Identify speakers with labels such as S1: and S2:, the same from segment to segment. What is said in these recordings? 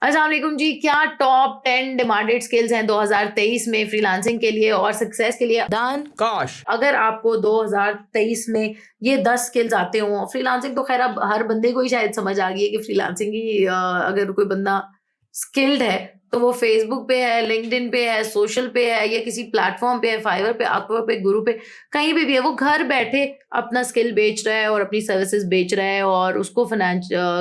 S1: अस्सलाम वालेकुम जी। क्या टॉप 10 डिमांडेड स्किल्स हैं 2023 में फ्रीलांसिंग के लिए और सक्सेस के लिए? दान
S2: काश
S1: अगर आपको 2023 में ये 10 स्किल्स आते हों, फ्रीलांसिंग तो खैर अब हर बंदे को ही शायद समझ आ गई है कि फ्रीलांसिंग ही अगर कोई बंदा स्किल्ड है तो वो फेसबुक पे है, लिंक्डइन पे है, सोशल पे है या किसी प्लेटफॉर्म पे है, फाइवर पे, अपवर्क पे, गुरु पे, कहीं पे भी है, वो घर बैठे अपना स्किल बेच रहा है और अपनी सर्विसेज बेच रहा है और उसको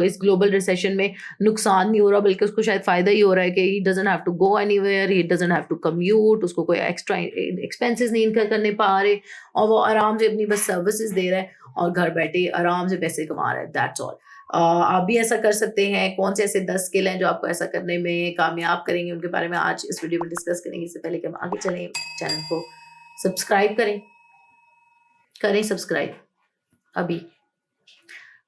S1: इस ग्लोबल रिसेशन में नुकसान नहीं हो रहा, बल्कि उसको शायद फायदा ही हो रहा है कि he doesn't have to go anywhere, he doesn't have to commute, उसको कोई एक्स्ट्रा एक्सपेंसेस नहीं इनकर करने पा रहे और वो आराम से अपनी बस सर्विसेज दे रहा है और घर बैठे आराम से पैसे कमा रहा है। That's all. आप भी ऐसा कर सकते हैं। कौन से ऐसे 10 स्किल हैं जो आपको ऐसा करने में कामयाब करेंगे, उनके बारे में आज इस वीडियो में डिस्कस करेंगे। इससे पहले कि हम आगे चलें, चैनल को सब्सक्राइब करें सब्सक्राइब अभी,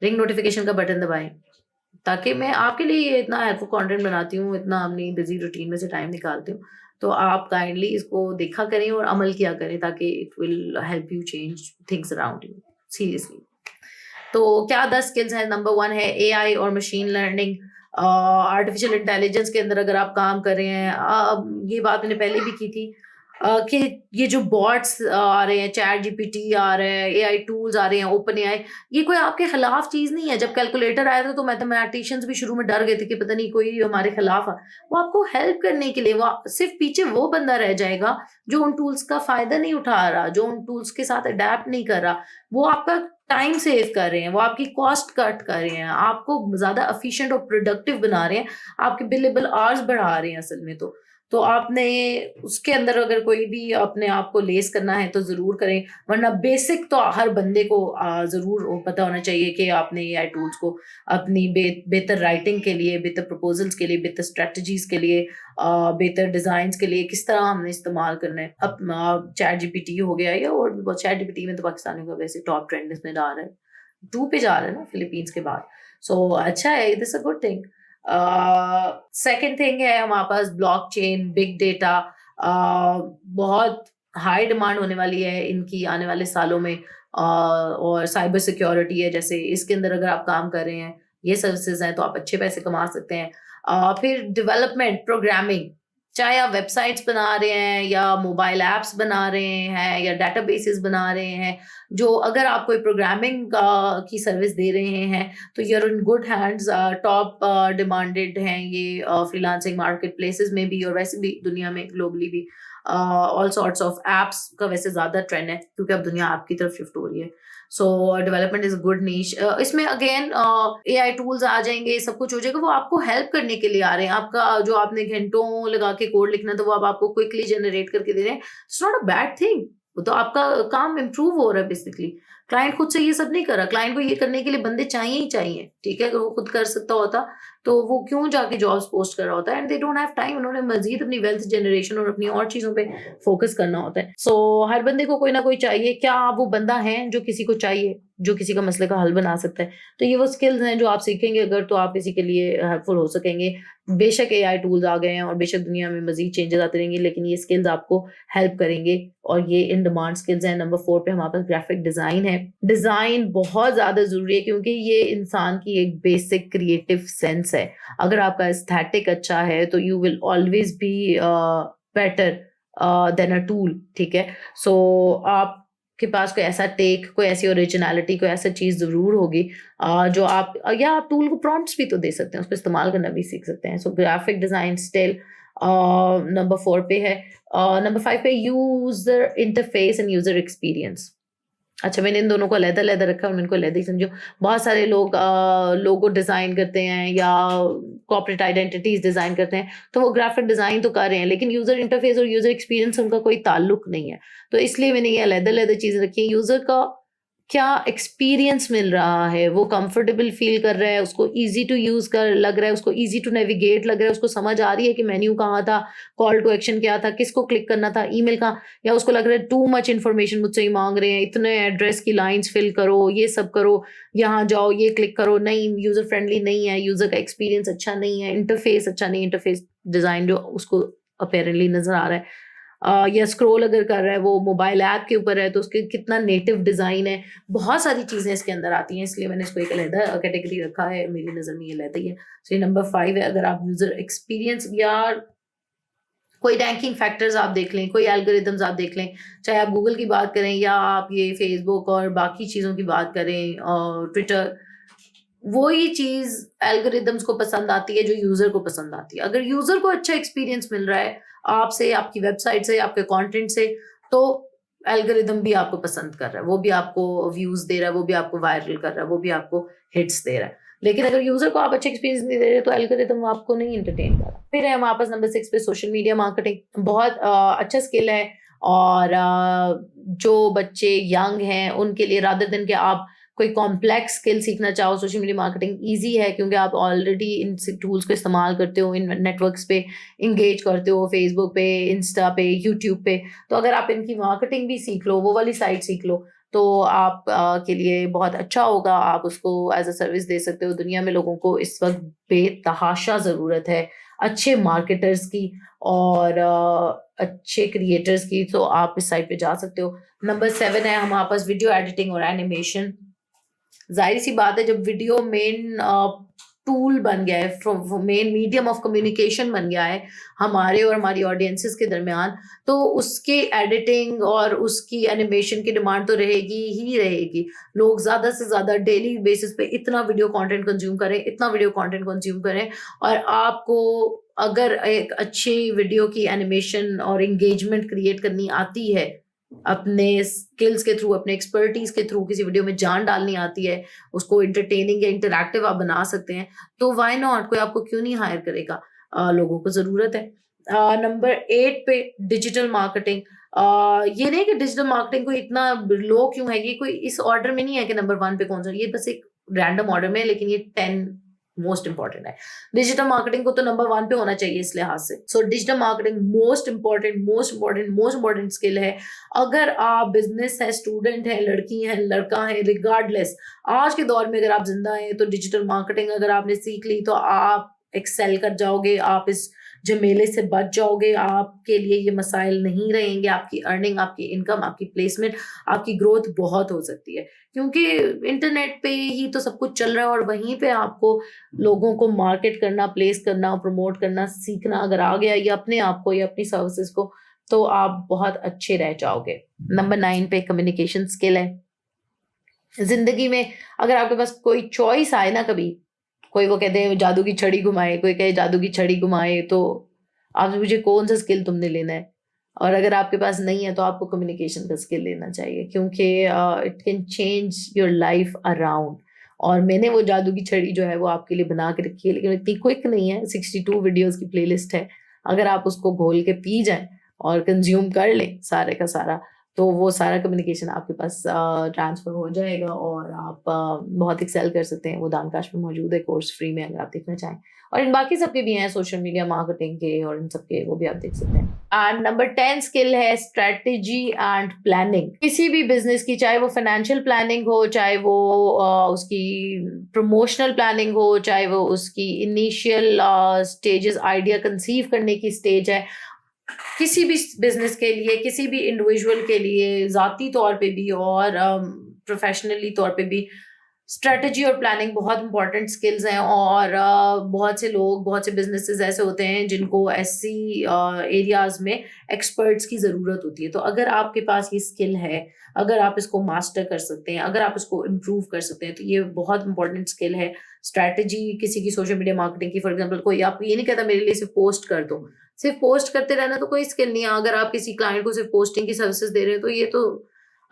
S1: रिंग नोटिफिकेशन का बटन दबाएं ताकि मैं आपके लिए इतना हेल्पफुल कंटेंट बनाती हूँ, इतना अपनी बिजी रूटीन में से टाइम निकालती हूँ, तो आप काइंडली इसको देखा करें और अमल किया करें ताकि it will help you change things around you seriously. तो क्या 10 स्किल्स हैं? नंबर 1 है एआई और मशीन लर्निंग। आर्टिफिशियल इंटेलिजेंस के अंदर अगर आप काम कर रहे हैं, ये बात मैंने पहले भी की थी कि ये जो बॉट्स आ रहे हैं, चैट जीपीटी आ रहे हैं, एआई टूल्स आ रहे हैं, ओपन एआई, ये कोई आपके खिलाफ चीज नहीं है। जब कैलकुलेटर आया था तो मैथमेटिशियंस भी शुरू में डर गए थे कि पता नहीं कोई हमारे खिलाफ है। वो आपको हेल्प करने के लिए, वो सिर्फ पीछे वो बंदा रह जाएगा जो उन टूल्स का फायदा नहीं उठा रहा, जो उन टूल्स के साथ अडेप्ट नहीं कर रहा। वो आपका टाइम सेव कर रहे हैं, वो आपकी कॉस्ट कट कर रहे हैं, आपको ज्यादा एफिशिएंट और प्रोडक्टिव बना रहे हैं, आपके बिलेबल आवर्स बढ़ा रहे हैं असल में। तो आपने उसके अंदर अगर कोई भी अपने आप को लेस करना है तो जरूर करें, वरना बेसिक तो हर बंदे को जरूर पता होना चाहिए कि आपने एआई टूल्स को अपनी बेहतर राइटिंग के लिए, बेहतर प्रपोजल्स के लिए, बेहतर स्ट्रेटजीज के लिए, बेहतर डिजाइन के लिए किस तरह हमने इस्तेमाल करना है। अब चैट जीपीटी हो गया या और भी बहुत, चैट जीपीटी में तो पाकिस्तानियों का वैसे टॉप ट्रेंड इसमें आ रहा है, 2 पे जा रहा है ना फिलीपींस के बाद। सो अच्छा है, this a good thing. Second thing है हमारे पास ब्लॉकचेन, बिग डेटा। बहुत हाई डिमांड होने वाली है इनकी आने वाले सालों में। और साइबर सिक्योरिटी है, जैसे इसके अंदर अगर आप काम कर रहे हैं, ये सर्विसेज हैं, तो आप अच्छे पैसे कमा सकते हैं। फिर डेवलपमेंट, प्रोग्रामिंग, चाहे आप वेबसाइट्स बना रहे हैं या मोबाइल एप्स बना रहे हैं या डेटाबेसेस बना रहे हैं, जो अगर आप कोई प्रोग्रामिंग की सर्विस दे रहे हैं तो you're in good hands. Top demanded हैं ये फ्रीलांसिंग मार्केट प्लेसेस में भी और वैसे भी दुनिया में ग्लोबली भी। ऑल सॉर्ट्स ऑफ एप्स का वैसे ज्यादा ट्रेंड है क्योंकि अब दुनिया ऐप की तरफ शिफ्ट हो रही है। So development is a good niche. इसमें अगेन एआई टूल्स आ जाएंगे, सब कुछ हो जाएगा, वो आपको हेल्प करने के लिए आ रहे हैं। आपका जो आपने घंटों लगा के कोड लिखना था वो अब आपको क्विकली जनरेट करके दे रहे हैं। It's not a bad thing, वो तो आपका काम इम्प्रूव हो रहा है बेसिकली। क्लाइंट खुद से ये सब नहीं कर रहा, क्लाइंट को ये करने के लिए बंदे चाहिए ही चाहिए। ठीक है, अगर वो खुद कर सकता होता तो वो क्यों जाके जॉब्स पोस्ट कर रहा होता है। And they don't have time, उन्होंने मजीद अपनी वेल्थ जनरेशन और अपनी और चीजों पे फोकस करना होता है। सो हर बंदे को कोई ना कोई चाहिए। क्या आप वो बंदा है जो किसी को चाहिए, जो किसी का मसले का हल बना सकता है? तो ये वो स्किल्स हैं जो आप सीखेंगे अगर, तो आप इसी के लिए हेल्पफुल हो सकेंगे। बेशक एआई टूल्स आ गए हैं और बेशक दुनिया में मजीद चेंजेस आते रहेंगे, लेकिन ये स्किल्स आपको हेल्प करेंगे और ये इन डिमांड स्किल्स हैं। नंबर 4 पे हमारे पास ग्राफिक डिजाइन है। डिजाइन बहुत ज्यादा जरूरी है क्योंकि ये इंसान की एक बेसिक क्रिएटिव सेंस है। अगर आपका एस्थेटिक अच्छा है तो you will always be better than a tool. ठीक है, सो आपके पास कोई ऐसा टेक, कोई ऐसी ओरिजिनलिटी, कोई ऐसा चीज जरूर होगी जो आप, या आप टूल को प्रॉम्प्ट्स भी तो दे सकते हैं, उसको इस्तेमाल करना भी सीख सकते हैं। So graphic design still number 4 पे है। नंबर 5 पे user interface and user experience. अच्छा, मैंने इन दोनों को अलग-अलग रखा है, इनको अलग ही समझो। बहुत सारे लोग लोगो डिज़ाइन करते हैं या कॉर्पोरेट आइडेंटिटीज़ डिज़ाइन करते हैं, तो वो ग्राफिक डिज़ाइन तो कर रहे हैं, लेकिन यूज़र इंटरफेस और यूज़र एक्सपीरियंस उनका कोई ताल्लुक नहीं है। तो इसलिए मैंने ये अलग-अलग चीज़ें रखी हैं। यूज़र का क्या एक्सपीरियंस मिल रहा है, वो कंफर्टेबल फील कर रहा है, उसको ईज़ी टू यूज़ कर लग रहा है, उसको ईज़ी टू नेविगेट लग रहा है, उसको समझ आ रही है कि मेन्यू कहाँ था, कॉल टू एक्शन क्या था, किसको क्लिक करना था, ईमेल कहाँ, या उसको लग रहा है टू मच इन्फॉर्मेशन मुझसे ही मांग रहे हैं, इतने एड्रेस की लाइंस फिल करो, ये सब करो, यहाँ जाओ, ये क्लिक करो, नहीं, यूजर फ्रेंडली नहीं है, यूजर का एक्सपीरियंस अच्छा नहीं है, इंटरफेस अच्छा नहीं, इंटरफेस डिजाइन जो उसको अपेरेंटली नजर आ रहा है। या स्क्रॉल अगर कर रहा है वो मोबाइल ऐप के ऊपर है तो उसके कितना नेटिव डिज़ाइन है, बहुत सारी चीज़ें इसके अंदर आती हैं, इसलिए मैंने इसको एक अलहदा कैटेगरी रखा है, मेरी नज़र में ये अलहदा ही है। तो ये नंबर 5 है। अगर आप यूज़र एक्सपीरियंस या कोई रैंकिंग फैक्टर्स आप देख लें, कोई एल्गोरिदम्स आप देख लें, चाहे आप गूगल की बात करें या आप ये फेसबुक और बाकी चीज़ों की बात करें और ट्विटर, वही चीज़ एल्गोरिदम्स को पसंद आती है जो यूज़र को पसंद आती है। अगर यूज़र को अच्छा एक्सपीरियंस मिल रहा है आपसे, आपकी वेबसाइट से, आपके कंटेंट से, तो एल्गोरिदम भी आपको पसंद कर रहा है, वो भी आपको व्यूज़ दे रहा है, वो भी आपको वायरल कर रहा है, वो भी आपको हिट्स दे रहा है। लेकिन अगर यूज़र को आप अच्छे एक्सपीरियंस नहीं दे रहे तो एल्गोरिदम आपको नहीं एंटरटेन कर रहा। फिर है हमारे पास नंबर 6 पे सोशल मीडिया मार्केटिंग। बहुत अच्छा स्किल है और जो बच्चे यंग हैं उनके लिए रादर देन कि आप कोई कॉम्प्लेक्स स्किल सीखना चाहो, सोशल मीडिया मार्केटिंग ईजी है क्योंकि आप ऑलरेडी इन टूल्स को इस्तेमाल करते हो, इन नेटवर्क्स पे इंगेज करते हो, फेसबुक पे, इंस्टा पे, यूट्यूब पे। तो अगर आप इनकी मार्केटिंग भी सीख लो, वो वाली साइट सीख लो, तो आप के लिए बहुत अच्छा होगा। आप उसको एज अ सर्विस दे सकते हो। दुनिया में लोगों को इस वक्त बेतहाशा ज़रूरत है अच्छे मार्केटर्स की और अच्छे क्रिएटर्स की, तो आप इस साइट पे जा सकते हो। नंबर 7 है हमारे पास वीडियो एडिटिंग और एनिमेशन। जाहिर सी बात है जब वीडियो मेन टूल बन गया है, मेन मीडियम ऑफ कम्युनिकेशन बन गया है हमारे और हमारी ऑडियंसेस के दरमियान, तो उसके एडिटिंग और उसकी एनिमेशन की डिमांड तो रहेगी ही रहेगी। लोग ज़्यादा से ज़्यादा डेली बेसिस पे इतना वीडियो कंटेंट कंज्यूम करें, इतना वीडियो कंटेंट कंज्यूम करें, और आपको अगर एक अच्छी वीडियो की एनिमेशन और एंगेजमेंट क्रिएट करनी आती है, अपने स्किल्स के थ्रू, अपने एक्सपर्टीज के थ्रू किसी वीडियो में जान डालनी आती है, उसको एंटरटेनिंग या इंटरैक्टिव आप बना सकते हैं, तो व्हाई नॉट, कोई आपको क्यों नहीं हायर करेगा। लोगों को ज़रूरत है। नंबर 8 पे डिजिटल मार्केटिंग। ये नहीं कि डिजिटल मार्केटिंग को इतना लो क्यों है, ये कोई इस ऑर्डर में नहीं है कि नंबर 1 पे कौन सा, ये बस एक रैंडम ऑर्डर में है, लेकिन ये 10 मोस्ट इंपॉर्टेंट है। डिजिटल मार्केटिंग को तो नंबर 1 पे होना चाहिए इस लिहाज से। So digital marketing most important skill है। अगर आप बिजनेस है, स्टूडेंट है, लड़की है, लड़का है, रिगार्डलेस, आज के दौर में अगर आप जिंदा हैं तो डिजिटल मार्केटिंग अगर आपने सीख ली तो आप एक्सेल कर जाओगे, आप इस झमेले से बच जाओगे, आपके लिए ये मसाइल नहीं रहेंगे। आपकी अर्निंग, आपकी इनकम, आपकी प्लेसमेंट, आपकी ग्रोथ बहुत हो सकती है, क्योंकि इंटरनेट पे ही तो सब कुछ चल रहा है और वहीं पे आपको लोगों को मार्केट करना, प्लेस करना, प्रमोट करना सीखना अगर आ गया, या अपने आप को या अपनी सर्विसेज को, तो आप बहुत अच्छे रह जाओगे। नंबर 9 पे कम्युनिकेशन स्किल है। जिंदगी में अगर आपके पास कोई चॉइस आए ना, कभी कोई वो कहते हैं जादू की छड़ी घुमाए, कोई कहे जादू की छड़ी घुमाए, तो आपसे पूछे कौन सा स्किल तुमने लेना है, और अगर आपके पास नहीं है तो आपको कम्युनिकेशन का स्किल लेना चाहिए, क्योंकि it can change your life around. और मैंने वो जादू की छड़ी जो है वो आपके लिए बना के रखी है, लेकिन इतनी क्विक नहीं है। 62 वीडियोस की प्लेलिस्ट है, अगर आप उसको घोल के पी जाएं और कंज्यूम कर लें सारे का सारा, तो वो सारा कम्युनिकेशन आपके पास ट्रांसफ़र हो जाएगा और आप बहुत एक्सेल कर सकते हैं। वो दानकाश में मौजूद है कोर्स फ्री में, अगर आप देखना चाहें। और इन बाकी सबके भी हैं, सोशल मीडिया मार्केटिंग के और इन सबके, वो भी आप देख सकते हैं। एंड नंबर 10 स्किल है स्ट्रेटजी एंड प्लानिंग। किसी भी बिजनेस की, चाहे वो फाइनेंशियल प्लानिंग हो, चाहे वो उसकी प्रमोशनल प्लानिंग हो, चाहे वो उसकी इनिशियल स्टेजेस, आइडिया कंसीव करने की स्टेज है, किसी भी बिजनेस के लिए, किसी भी इंडिविजुअल के लिए, ज़ाती तौर पे भी और प्रोफेशनली तौर पे भी, स्ट्रेटजी और प्लानिंग बहुत इंपॉर्टेंट स्किल्स हैं। और बहुत से लोग, बहुत से बिजनेसेस ऐसे होते हैं जिनको ऐसी एरियाज में एक्सपर्ट्स की ज़रूरत होती है। तो अगर आपके पास ये स्किल है, अगर आप इसको मास्टर कर सकते हैं, अगर आप इसको इम्प्रूव कर सकते हैं, तो ये बहुत इंपॉर्टेंट स्किल है। स्ट्रैटेजी किसी की सोशल मीडिया मार्केटिंग की, फॉर एग्जाम्पल, कोई आपको ये नहीं कहता मेरे लिए सिर्फ पोस्ट कर दो, सिर्फ पोस्ट करते रहना तो कोई स्किल नहीं है। अगर आप किसी क्लाइंट को सिर्फ पोस्टिंग की सर्विसेज दे रहे हैं तो ये तो,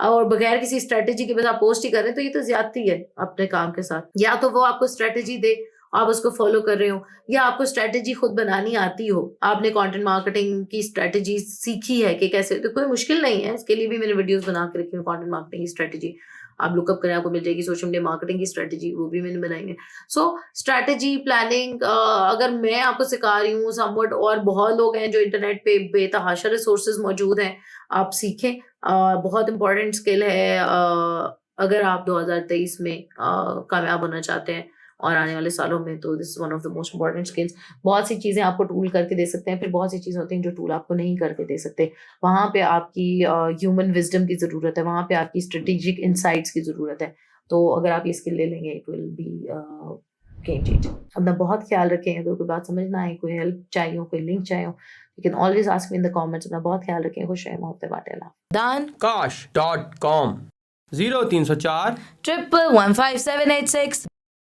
S1: और बगैर किसी स्ट्रेटेजी के बस आप पोस्ट ही कर रहे हैं, तो ये तो ज्यादती है अपने काम के साथ। या तो वो आपको स्ट्रेटेजी दे, आप उसको फॉलो कर रहे हो, या आपको स्ट्रेटेजी खुद बनानी आती हो, आपने कंटेंट मार्केटिंग की स्ट्रेटेजी सीखी है कि कैसे, तो कोई मुश्किल नहीं है। इसके लिए भी मैंने वीडियोस बना के रखी है, कंटेंट मार्केटिंग की स्ट्रेटेजी आप लुकअप करें, आपको मिल जाएगी। सोशल मीडिया मार्केटिंग की स्ट्रेटेजी, वो भी मैंने बनाई है। सो स्ट्रेटेजी, प्लानिंग, अगर मैं आपको सिखा रही हूँ समवट, और बहुत लोग हैं जो इंटरनेट पे बेतहाशा रिसोर्सेज मौजूद हैं, आप सीखें। बहुत इंपॉर्टेंट स्किल है अगर आप 2023 में कामयाब होना चाहते हैं और आने वाले सालों में तो this is one of the most important skills. बहुत सी चीज़ें आपको टूल करके दे सकते हैं, फिर बहुत सी चीज़ें होती हैं जो टूल आपको नहीं करके दे सकते। वहाँ पे आपकी ह्यूमन विजडम की ज़रूरत है, वहाँ पे आपकी स्ट्रेटेजिक इंसाइट्स की ज़रूरत है। तो अगर आप ये स्किल ले लेंगे it will be game changer. अपना बहुत ख्याल रखें। अगर कोई बात समझ ना आए, कोई हेल्प चाहिए हो, कोई लिंक चाहिए हो, you can always ask me in the comments. अपना बहुत ख्याल रखें। खुश रहें, मोहब्बत बांटें। दान
S2: Kash.com 0304
S1: 1115786